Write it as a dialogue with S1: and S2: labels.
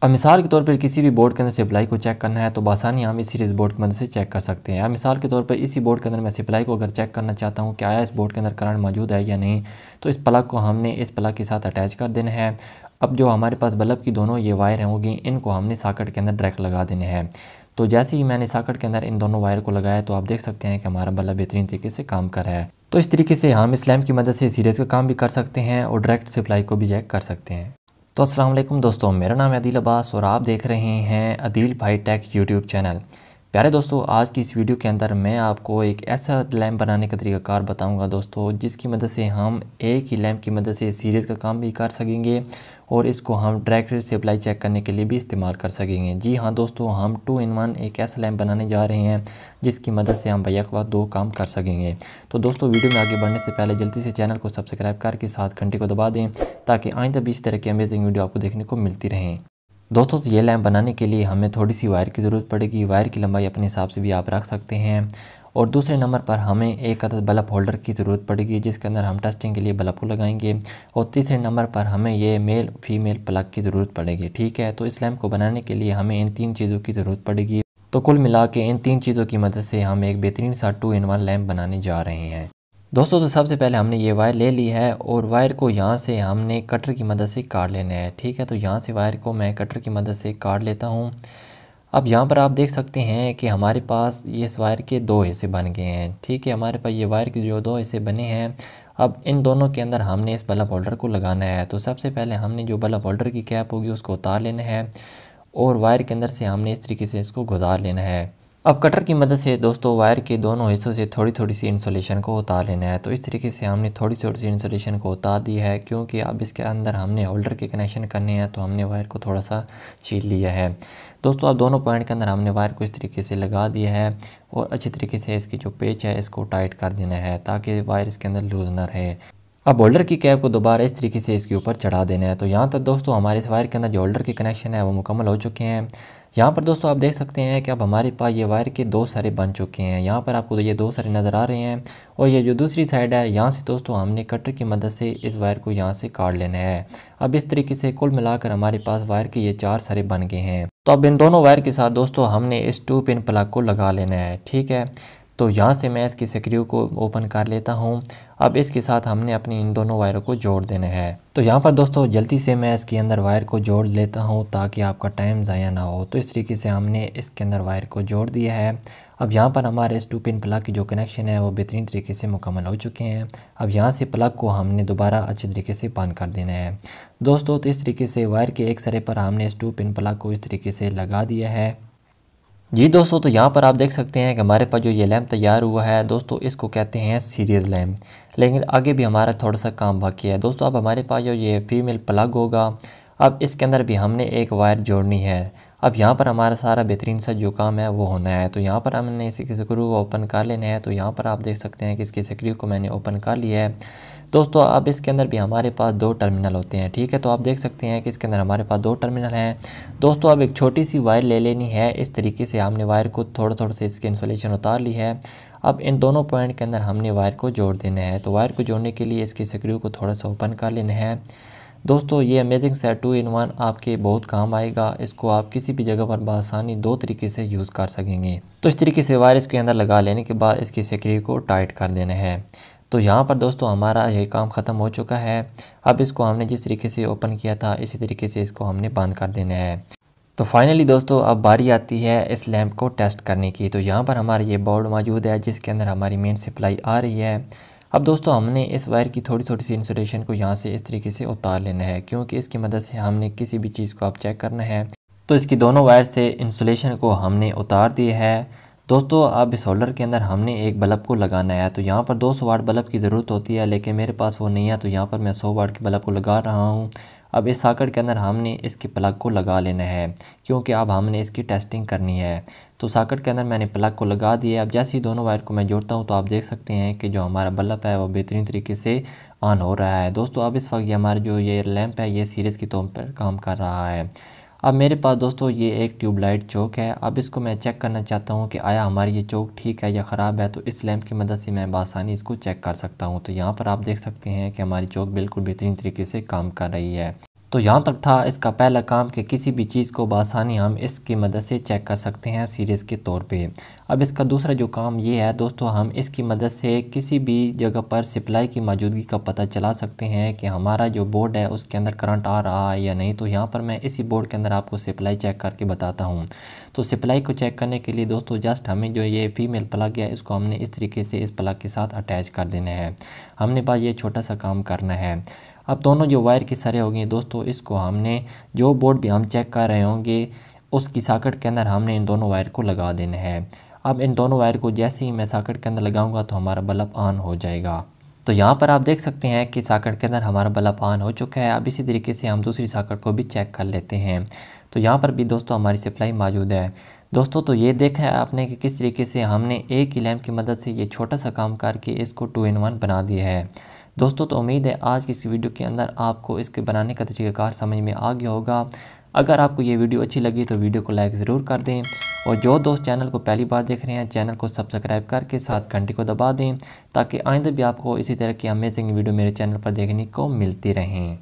S1: अब मिसाल के तौर पर किसी भी बोर्ड के अंदर सप्लाई को चेक करना है तो आसानी हम इस सीरीज़ बोर्ड की मदद से चेक कर सकते हैं। अब मिसाल के तौर पर इसी बोर्ड के अंदर मैं सप्लाई को अगर चेक करना चाहता हूँ कि आया इस बोर्ड के अंदर करंट मौजूद है या नहीं, तो इस प्लग को हमने इस प्लग के साथ अटैच कर देना है। अब जो हमारे पास बल्ब की दोनों ये वायर होंगी, इनको हमने सॉकेट के अंदर डायरेक्ट लगा देने हैं। तो जैसे ही मैंने सॉकेट के अंदर इन दोनों वायर को लगाया तो आप देख सकते हैं कि हमारा बल्ब बेहतरीन तरीके से काम कर रहा है। तो इस तरीके से हम इस लैंप की मदद से सीरीज़ का काम भी कर सकते हैं और डायरेक्ट सप्लाई को भी चेक कर सकते हैं। तो अस्सलाम वालेकुम दोस्तों, मेरा नाम है अदील अब्बास और आप देख रहे हैं अदील भाई टेक यूट्यूब चैनल। प्यारे दोस्तों, आज की इस वीडियो के अंदर मैं आपको एक ऐसा लैंप बनाने का तरीक़ाकार बताऊंगा दोस्तों, जिसकी मदद से हम एक ही लैंप की मदद से सीरीज़ का काम भी कर सकेंगे और इसको हम डायरेक्ट सप्लाई चेक करने के लिए भी इस्तेमाल कर सकेंगे। जी हाँ दोस्तों, हम 2 in 1 एक ऐसा लैंप बनाने जा रहे हैं जिसकी मदद से हम बैक बाद 2 काम कर सकेंगे। तो दोस्तों, वीडियो में आगे बढ़ने से पहले जल्दी से चैनल को सब्सक्राइब करके साथ घंटे को दबा दें ताकि आइंदा भी इस तरह की अमेजिंग वीडियो आपको देखने को मिलती रहें। दोस्तों, ये लैंप बनाने के लिए हमें थोड़ी सी वायर की ज़रूरत पड़ेगी। वायर की लंबाई अपने हिसाब से भी आप रख सकते हैं। और दूसरे नंबर पर हमें एक अदद बल्ब होल्डर की ज़रूरत पड़ेगी जिसके अंदर हम टेस्टिंग के लिए बल्ब को लगाएंगे। और तीसरे नंबर पर हमें ये मेल फीमेल प्लग की ज़रूरत पड़ेगी। ठीक है, तो इस लैंप को बनाने के लिए हमें इन 3 चीज़ों की ज़रूरत पड़ेगी। तो कुल मिला के इन 3 चीज़ों की मदद से हम एक बेहतरीन सा 2 in 1 लैंप बनाने जा रहे हैं। दोस्तों, तो सबसे पहले हमने ये वायर ले ली है और वायर को यहाँ से हमने कटर की मदद से काट लेना है। ठीक है, तो यहाँ से वायर को मैं कटर की मदद से काट लेता हूँ। अब यहाँ पर आप देख सकते हैं कि हमारे पास इस वायर के 2 हिस्से बन गए हैं। ठीक है, हमारे पास ये वायर के जो 2 हिस्से बने हैं, अब इन दोनों के अंदर हमने इस बल्ब होल्डर को लगाना है। तो सबसे पहले हमने जो बल्ब होल्डर की कैप होगी उसको उतार लेना है और वायर के अंदर से हमने इस तरीके से इसको गुजार लेना है। अब कटर की मदद से दोस्तों वायर के दोनों हिस्सों से थोड़ी थोड़ी सी इंसुलेशन को उतार लेना है। तो इस तरीके से हमने थोड़ी थोड़ी सी इंसुलेशन को उतार दी है, क्योंकि अब इसके अंदर हमने होल्डर के कनेक्शन करने हैं तो हमने वायर को थोड़ा सा छील लिया है। दोस्तों, अब दोनों पॉइंट के अंदर हमने वायर को इस तरीके से लगा दिया है और अच्छी तरीके से इसकी जो पेच है इसको टाइट कर देना है ताकि वायर इसके अंदर लूज़ ना रहे। अब होल्डर की कैप को दोबारा इस तरीके से इसके ऊपर चढ़ा देना है। तो यहाँ तक दोस्तों हमारे इस वायर के अंदर जो होल्डर के कनेक्शन है वो मुकम्मल हो चुके हैं। यहाँ पर दोस्तों आप देख सकते हैं कि अब हमारे पास ये वायर के 2 सरे बन चुके हैं। यहाँ पर आपको ये 2 सरे नज़र आ रहे हैं और ये जो दूसरी साइड है यहाँ से दोस्तों हमने कटर की मदद से इस वायर को यहाँ से काट लेना है। अब इस तरीके से कुल मिलाकर हमारे पास वायर के ये 4 सरे बन गए हैं। तो अब इन दोनों वायर के साथ दोस्तों हमने इस 2 पिन प्लग को लगा लेना है। ठीक है, तो यहाँ से मैं इसकी स्क्रू को ओपन कर लेता हूँ। अब इसके साथ हमने अपनी इन दोनों वायरों को जोड़ देना है। तो यहाँ पर दोस्तों जल्दी से मैं इसके अंदर वायर को जोड़ लेता हूँ ताकि आपका टाइम ज़ाया ना हो। तो इस तरीके से हमने इसके अंदर वायर को जोड़ दिया है। अब यहाँ पर हमारे इस 2 पिन प्लग की जो कनेक्शन है वो बेहतरीन तरीके से मुकम्मल हो चुके हैं। अब यहाँ से प्लग को हमने दोबारा अच्छे तरीके से बंद कर देना है दोस्तों। तो इस तरीके से वायर के एक सरे पर हमने इस 2 पिन प्लग को इस तरीके से लगा दिया है। जी दोस्तों, तो यहाँ पर आप देख सकते हैं कि हमारे पास जो ये लैंप तैयार हुआ है दोस्तों, इसको कहते हैं सीरीज़ लैंप। लेकिन आगे भी हमारा थोड़ा सा काम बाकी है दोस्तों। अब हमारे पास जो ये फीमेल प्लग होगा, अब इसके अंदर भी हमने एक वायर जोड़नी है। अब यहाँ पर हमारा सारा बेहतरीन सा जो काम है वो होना है। तो यहाँ पर हमने इसी स्क्रू को ओपन कर लेना है। तो यहाँ पर आप देख सकते हैं कि इसकी स्क्रू को मैंने ओपन कर लिया है दोस्तों। अब इसके अंदर भी हमारे पास 2 टर्मिनल होते हैं। ठीक है, तो आप देख सकते हैं कि इसके अंदर हमारे पास 2 टर्मिनल हैं दोस्तों। अब एक छोटी सी वायर ले लेनी है। इस तरीके से हमने वायर को थोड़ा थोड़ा से इसकी इंसुलेशन उतार ली है। अब इन दोनों पॉइंट के अंदर हमने वायर को जोड़ देना है। तो वायर को जोड़ने के लिए इसकी स्क्रू को थोड़ा सा ओपन कर लेना है दोस्तों। ये अमेजिंग सा 2 in 1 आपके बहुत काम आएगा। इसको आप किसी भी जगह पर बआसानी 2 तरीके से यूज़ कर सकेंगे। तो इस तरीके से वायर इसके अंदर लगा लेने के बाद इसकी स्क्रू को टाइट कर देना है। तो यहाँ पर दोस्तों हमारा ये काम ख़त्म हो चुका है। अब इसको हमने जिस तरीके से ओपन किया था इसी तरीके से इसको हमने बंद कर देना है। तो फाइनली दोस्तों अब बारी आती है इस लैंप को टेस्ट करने की। तो यहाँ पर हमारा ये बोर्ड मौजूद है जिसके अंदर हमारी मेन सप्लाई आ रही है। अब दोस्तों हमने इस वायर की थोड़ी थोड़ी सी इंसुलेशन को यहाँ से इस तरीके से उतार लेना है, क्योंकि इसकी मदद से हमने किसी भी चीज़ को आप चेक करना है। तो इसकी दोनों वायर से इंसुलेशन को हमने उतार दिया है दोस्तों। अब इस होल्डर के अंदर हमने एक बल्ब को लगाना है। तो यहाँ पर 200 वाट बल्ब की ज़रूरत होती है, लेकिन मेरे पास वो नहीं है। तो यहाँ पर मैं 100 वाट के बल्ब को लगा रहा हूँ। अब इस सॉकेट के अंदर हमने इसके प्लग को लगा लेना है, क्योंकि अब हमने इसकी टेस्टिंग करनी है। तो सॉकेट के अंदर मैंने प्लग को लगा दिया। अब जैसे ही दोनों वायर को मैं जोड़ता हूँ तो आप देख सकते हैं कि जो हमारा बल्ब है वो बेहतरीन तरीके से ऑन हो रहा है दोस्तों। अब इस वक्त ये हमारा जो ये लैंप है ये सीरीज़ की तौर पर काम कर रहा है। अब मेरे पास दोस्तों ये एक ट्यूबलाइट चौक है। अब इसको मैं चेक करना चाहता हूँ कि आया हमारी ये चौक ठीक है या ख़राब है। तो इस लैंप की मदद से मैं बआसानी इसको चेक कर सकता हूँ। तो यहाँ पर आप देख सकते हैं कि हमारी चौक बिल्कुल बेहतरीन तरीके से काम कर रही है। तो यहाँ तक था इसका पहला काम कि किसी भी चीज़ को बआसानी हम इसकी मदद से चेक कर सकते हैं सीरीज़ के तौर पे। अब इसका दूसरा जो काम ये है दोस्तों, हम इसकी मदद से किसी भी जगह पर सप्लाई की मौजूदगी का पता चला सकते हैं कि हमारा जो बोर्ड है उसके अंदर करंट आ रहा है या नहीं। तो यहाँ पर मैं इसी बोर्ड के अंदर आपको सप्लाई चेक करके बताता हूँ। तो सप्लाई को चेक करने के लिए दोस्तों जस्ट हमें जो ये फीमेल प्लग है इसको हमने इस तरीके से इस प्लग के साथ अटैच कर देना है। हमने बस ये छोटा सा काम करना है। अब दोनों जो वायर की सरें होंगी दोस्तों, इसको हमने जो बोर्ड भी हम चेक कर रहे होंगे उसकी सॉकेट के अंदर हमने इन दोनों वायर को लगा देना है। अब इन दोनों वायर को जैसे ही मैं सॉकेट के अंदर लगाऊंगा तो हमारा बल्ब ऑन हो जाएगा। तो यहाँ पर आप देख सकते हैं कि सॉकेट के अंदर हमारा बल्ब ऑन हो चुका है। अब इसी तरीके से हम दूसरी सॉकेट को भी चेक कर लेते हैं। तो यहाँ पर भी दोस्तों हमारी सप्लाई मौजूद है। दोस्तों तो ये देखा है आपने कि किस तरीके से हमने एक ही लैंप की मदद से ये छोटा सा काम करके इसको 2 in 1 बना दिया है। दोस्तों तो उम्मीद है आज की इस वीडियो के अंदर आपको इसके बनाने का तरीक़ाकार समझ में आ गया होगा। अगर आपको ये वीडियो अच्छी लगी तो वीडियो को लाइक ज़रूर कर दें, और जो दोस्त चैनल को पहली बार देख रहे हैं चैनल को सब्सक्राइब करके साथ घंटी को दबा दें, ताकि आइंदा भी आपको इसी तरह की अमेजिंग वीडियो मेरे चैनल पर देखने को मिलती रहें।